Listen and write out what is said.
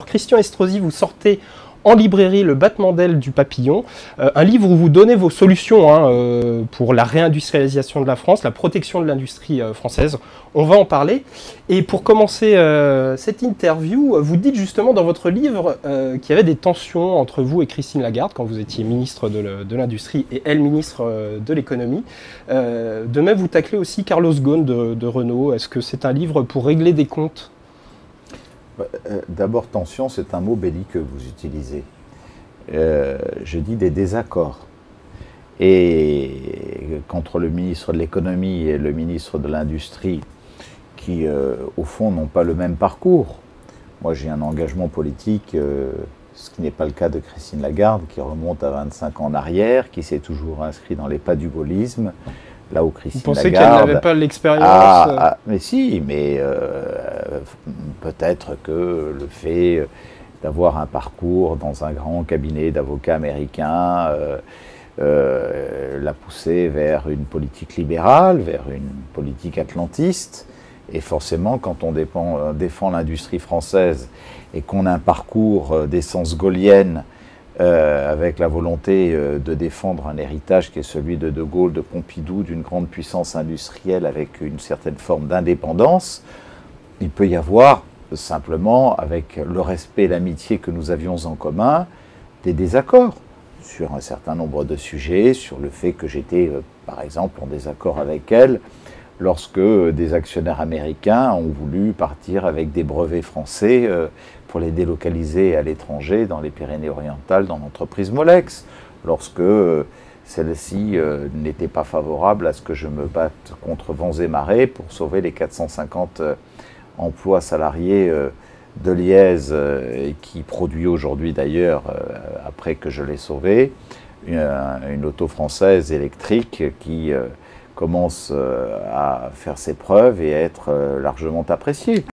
Christian Estrosi, vous sortez en librairie Le battement d'ailes du papillon, un livre où vous donnez vos solutions pour la réindustrialisation de la France, la protection de l'industrie française. On va en parler. Et pour commencer cette interview, vous dites justement dans votre livre qu'il y avait des tensions entre vous et Christine Lagarde quand vous étiez ministre de l'Industrie et elle ministre de l'Économie. De même, vous taclez aussi Carlos Ghosn de Renault. Est-ce que c'est un livre pour régler des comptes ? D'abord, tension, c'est un mot belliqueux que vous utilisez. Je dis des désaccords. Et qu'entre le ministre de l'Économie et le ministre de l'Industrie, qui, au fond, n'ont pas le même parcours. Moi, j'ai un engagement politique, ce qui n'est pas le cas de Christine Lagarde, qui remonte à 25 ans en arrière, qui s'est toujours inscrit dans les pas du gaullisme. Là où Christine Vous pensez Lagarde, qu'elle n'avait pas l'expérience mais si, mais peut-être que le fait d'avoir un parcours dans un grand cabinet d'avocats américains l'a poussée vers une politique libérale, vers une politique atlantiste. Et forcément, quand on défend l'industrie française et qu'on a un parcours d'essence gaullienne, avec la volonté de défendre un héritage qui est celui de Gaulle, de Pompidou, d'une grande puissance industrielle avec une certaine forme d'indépendance, il peut y avoir simplement, avec le respect et l'amitié que nous avions en commun, des désaccords sur un certain nombre de sujets, sur le fait que j'étais, par exemple, en désaccord avec elle, lorsque des actionnaires américains ont voulu partir avec des brevets français pour les délocaliser à l'étranger, dans les Pyrénées-Orientales, dans l'entreprise Molex, lorsque celle-ci n'était pas favorable à ce que je me batte contre vents et marées pour sauver les 450 emplois salariés de Liège, qui produit aujourd'hui d'ailleurs, après que je l'ai sauvé, une auto française électrique qui commence à faire ses preuves et à être largement appréciée.